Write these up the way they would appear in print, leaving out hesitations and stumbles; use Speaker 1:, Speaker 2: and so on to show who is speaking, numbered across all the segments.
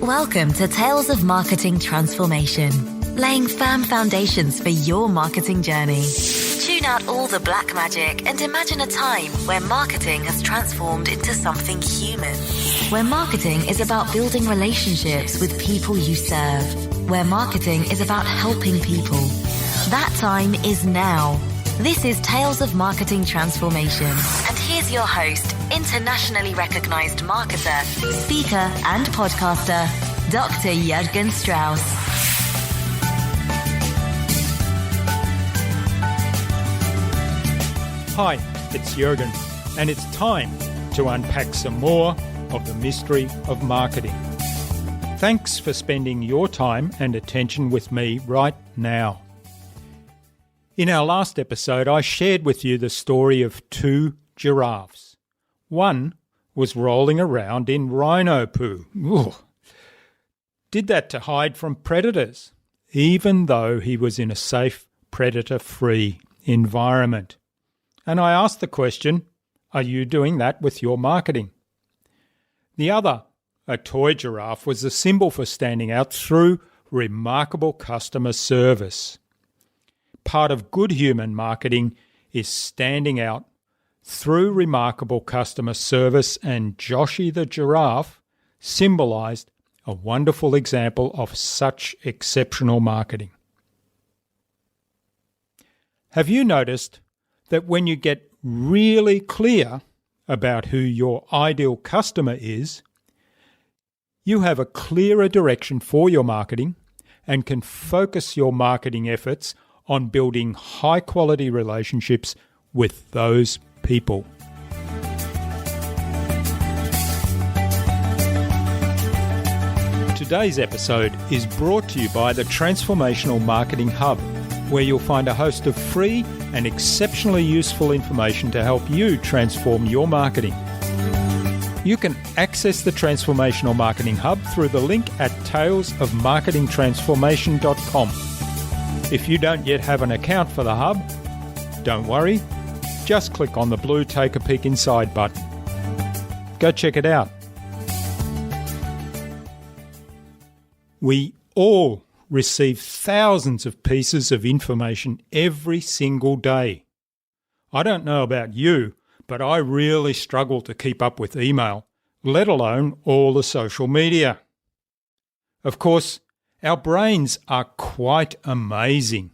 Speaker 1: Welcome to Tales of Marketing Transformation, laying firm foundations for your marketing journey. Tune out all the black magic and imagine a time where marketing has transformed into something human. Where marketing is about building relationships with people you serve. Where marketing is about helping people. That time is now. This is Tales of Marketing Transformation. And here's your host, internationally recognized marketer, speaker, and podcaster, Dr. Jürgen Strauss.
Speaker 2: Hi, it's Jürgen, and it's time to unpack some more of the mystery of marketing. Thanks for spending your time and attention with me right now. In our last episode, I shared with you the story of two giraffes. One was rolling around in rhino poo. Ooh. Did that to hide from predators, even though he was in a safe, predator-free environment. And I asked the question, are you doing that with your marketing? The other, a toy giraffe, was a symbol for standing out through remarkable customer service. Part of good human marketing is standing out through remarkable customer service, and Joshi the giraffe symbolized a wonderful example of such exceptional marketing. Have you noticed that when you get really clear about who your ideal customer is, you have a clearer direction for your marketing and can focus your marketing efforts on building high-quality relationships with those people. Today's episode is brought to you by the Transformational Marketing Hub, where you'll find a host of free and exceptionally useful information to help you transform your marketing. You can access the Transformational Marketing Hub through the link at talesofmarketingtransformation.com. If you don't yet have an account for the Hub, don't worry, just click on the blue Take a Peek Inside button. Go check it out. We all receive thousands of pieces of information every single day. I don't know about you, but I really struggle to keep up with email, let alone all the social media. Of course, our brains are quite amazing.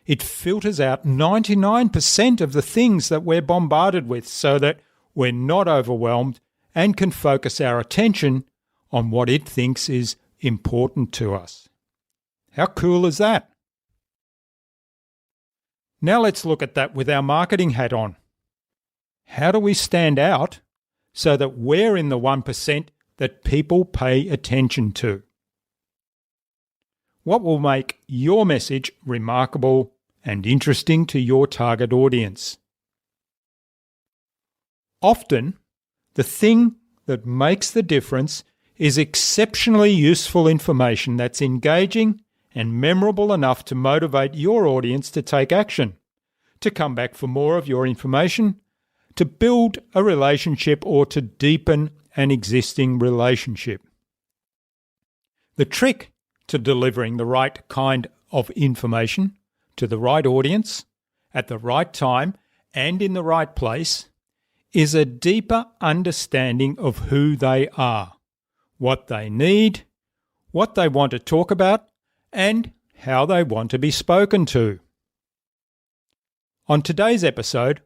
Speaker 2: It filters out 99% of the things that we're bombarded with so that we're not overwhelmed and can focus our attention on what it thinks is important to us. How cool is that? Now let's look at that with our marketing hat on. How do we stand out so that we're in the 1% that people pay attention to? What will make your message remarkable and interesting to your target audience? Often, the thing that makes the difference is exceptionally useful information that's engaging and memorable enough to motivate your audience to take action, to come back for more of your information, to build a relationship, or to deepen an existing relationship. The trick to delivering the right kind of information to the right audience at the right time and in the right place is a deeper understanding of who they are, what they need, what they want to talk about, and how they want to be spoken to. On today's episode,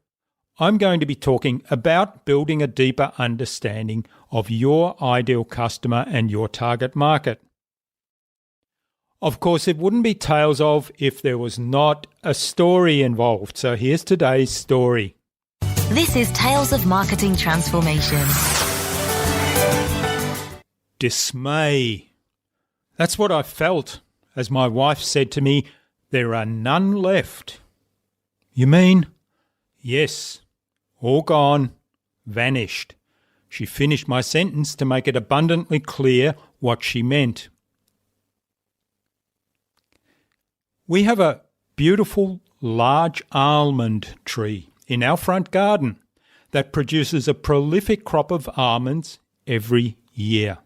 Speaker 2: I'm going to be talking about building a deeper understanding of your ideal customer and your target market. Of course, it wouldn't be Tales of if there was not a story involved. So here's today's story.
Speaker 1: This is Tales of Marketing Transformation.
Speaker 2: Dismay. That's what I felt as my wife said to me, "There are none left." You mean? Yes. All gone. Vanished. She finished my sentence to make it abundantly clear what she meant. We have a beautiful large almond tree in our front garden that produces a prolific crop of almonds every year.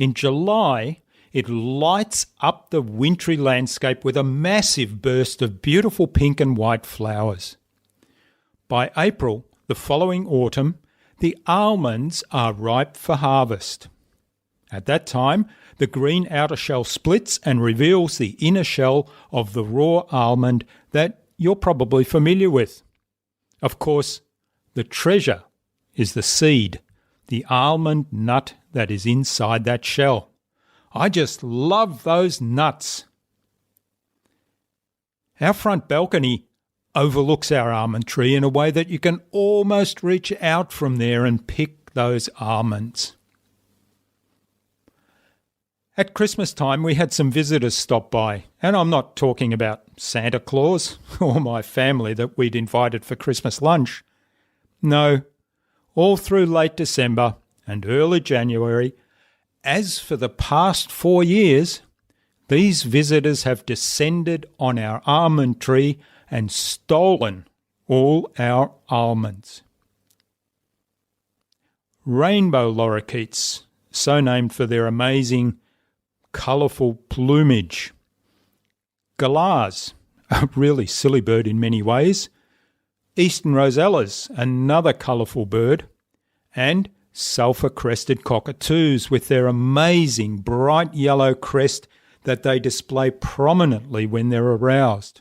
Speaker 2: In July, it lights up the wintry landscape with a massive burst of beautiful pink and white flowers. By April, the following autumn, the almonds are ripe for harvest. At that time, the green outer shell splits and reveals the inner shell of the raw almond that you're probably familiar with. Of course, the treasure is the seed, the almond nut that is inside that shell. I just love those nuts. Our front balcony overlooks our almond tree in a way that you can almost reach out from there and pick those almonds. At Christmas time, we had some visitors stop by, and I'm not talking about Santa Claus or my family that we'd invited for Christmas lunch. No, all through late December and early January, as for the past 4 years, these visitors have descended on our almond tree and stolen all our almonds. Rainbow lorikeets, so named for their amazing, colourful plumage. Galahs, a really silly bird in many ways. Eastern rosellas, another colourful bird. And sulphur-crested cockatoos with their amazing bright yellow crest that they display prominently when they're aroused.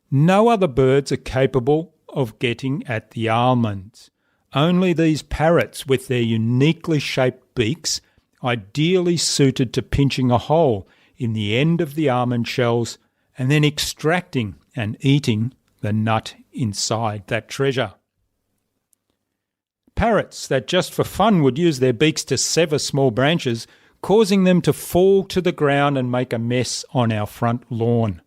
Speaker 2: No other birds are capable of getting at the almonds. Only these parrots with their uniquely shaped beaks, ideally suited to pinching a hole in the end of the almond shells and then extracting and eating the nut inside that treasure. Parrots that just for fun would use their beaks to sever small branches, causing them to fall to the ground and make a mess on our front lawn.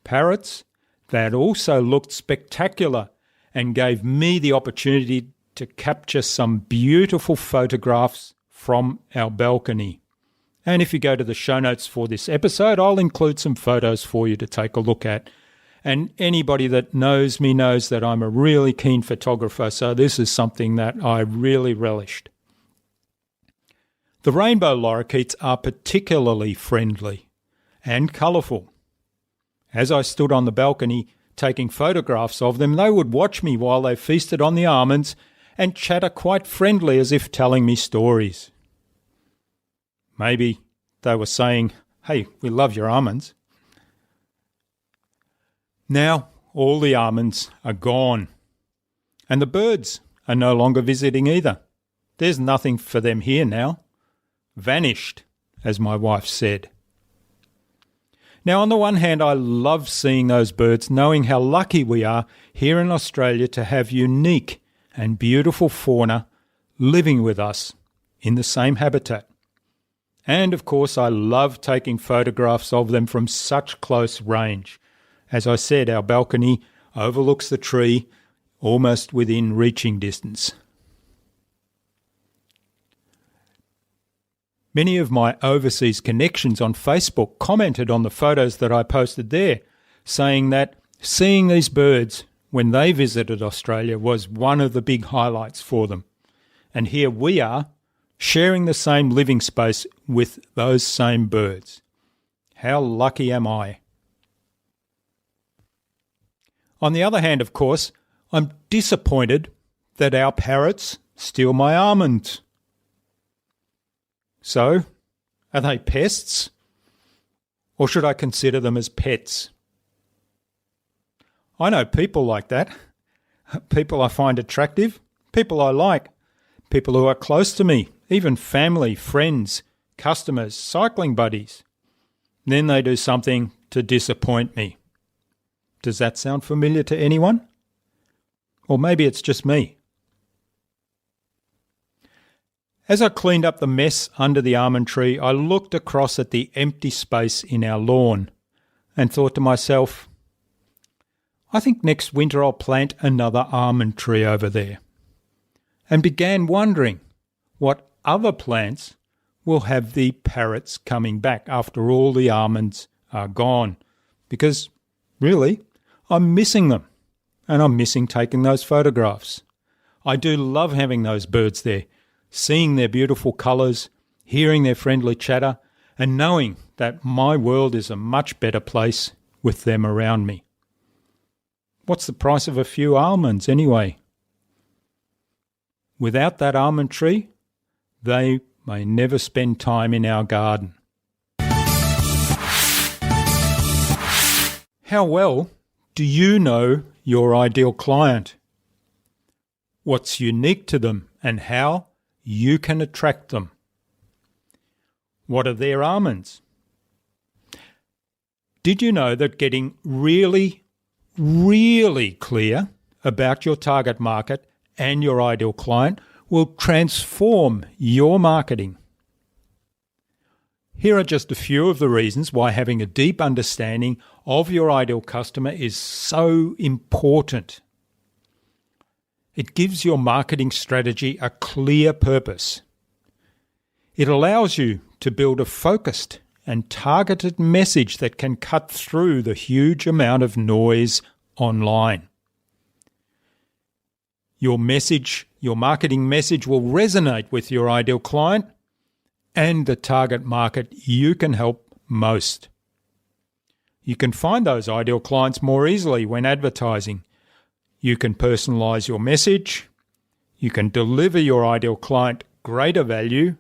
Speaker 2: Parrots that also looked spectacular and gave me the opportunity to capture some beautiful photographs from our balcony. And if you go to the show notes for this episode, I'll include some photos for you to take a look at. And anybody that knows me knows that I'm a really keen photographer, so this is something that I really relished. The rainbow lorikeets are particularly friendly and colourful. As I stood on the balcony taking photographs of them, they would watch me while they feasted on the almonds and chatter quite friendly as if telling me stories. Maybe they were saying, "Hey, we love your almonds." Now all the almonds are gone, and the birds are no longer visiting either. There's nothing for them here now. Vanished, as my wife said. Now, on the one hand, I love seeing those birds, knowing how lucky we are here in Australia to have unique and beautiful fauna living with us in the same habitat. And, of course, I love taking photographs of them from such close range. As I said, our balcony overlooks the tree, almost within reaching distance. Many of my overseas connections on Facebook commented on the photos that I posted there, saying that seeing these birds when they visited Australia was one of the big highlights for them. And here we are, sharing the same living space with those same birds. How lucky am I? On the other hand, of course, I'm disappointed that our parrots steal my almonds. So, are they pests? Or should I consider them as pets? I know people like that. People I find attractive, people I like, people who are close to me, even family, friends, customers, cycling buddies. Then they do something to disappoint me. Does that sound familiar to anyone? Or maybe it's just me. As I cleaned up the mess under the almond tree, I looked across at the empty space in our lawn and thought to myself, I think next winter I'll plant another almond tree over there, and began wondering what other plants will have the parrots coming back after all the almonds are gone, because really, I'm missing them, and I'm missing taking those photographs. I do love having those birds there, seeing their beautiful colours, hearing their friendly chatter, and knowing that my world is a much better place with them around me. What's the price of a few almonds anyway? Without that almond tree, they may never spend time in our garden. How well do you know your ideal client? What's unique to them and how you can attract them? What are their almonds? Did you know that getting really clear about your target market and your ideal client will transform your marketing? Here are just a few of the reasons why having a deep understanding of your ideal customer is so important. It gives your marketing strategy a clear purpose. It allows you to build a focused and targeted message that can cut through the huge amount of noise online. Your marketing message will resonate with your ideal client and the target market you can help most. You can find those ideal clients more easily when advertising. You can personalize your message. You can deliver your ideal client greater value.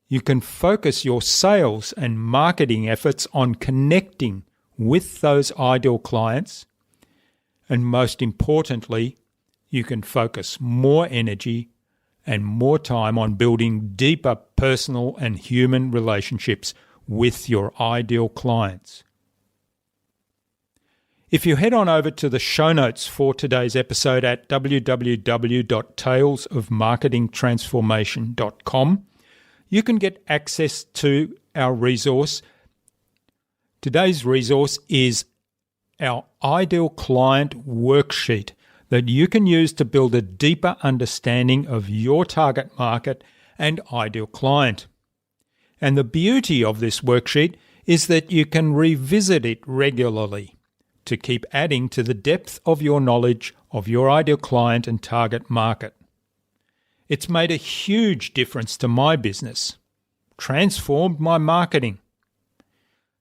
Speaker 2: You can focus your sales and marketing efforts on connecting with those ideal clients. And most importantly, you can focus more energy and more time on building deeper personal and human relationships with your ideal clients. If you head on over to the show notes for today's episode at www.talesofmarketingtransformation.com, you can get access to our resource. Today's resource is our Ideal Client Worksheet that you can use to build a deeper understanding of your target market and ideal client. And the beauty of this worksheet is that you can revisit it regularly to keep adding to the depth of your knowledge of your ideal client and target market. It's made a huge difference to my business, transformed my marketing.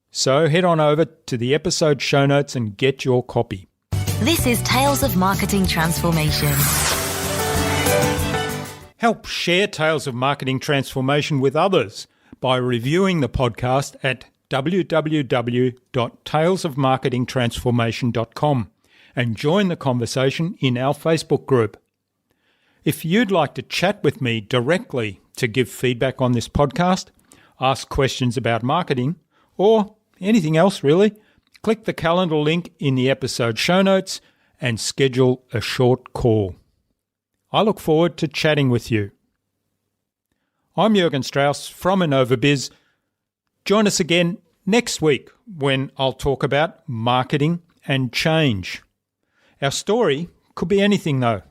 Speaker 2: So head on over to the episode show notes and get your copy.
Speaker 1: This is Tales of Marketing Transformation.
Speaker 2: Help share Tales of Marketing Transformation with others by reviewing the podcast at www.talesofmarketingtransformation.com and join the conversation in our Facebook group. If you'd like to chat with me directly to give feedback on this podcast, ask questions about marketing, or anything else really, click the calendar link in the episode show notes and schedule a short call. I look forward to chatting with you. I'm Jürgen Strauss from InnovaBiz. Join us again next week when I'll talk about marketing and change. Our story could be anything though.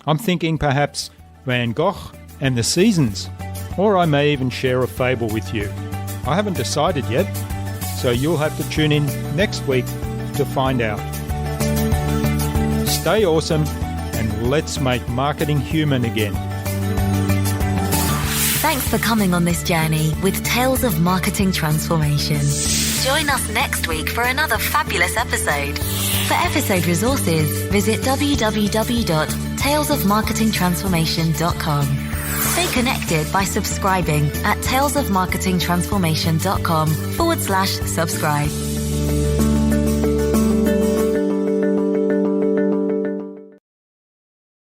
Speaker 2: I'm thinking perhaps Van Gogh and the seasons, or I may even share a fable with you. I haven't decided yet, so you'll have to tune in next week to find out. Stay awesome and let's make marketing human again.
Speaker 1: Thanks for coming on this journey with Tales of Marketing Transformation. Join us next week for another fabulous episode. For episode resources, visit www.talesofmarketingtransformation.com. Stay connected by subscribing at talesofmarketingtransformation.com/subscribe.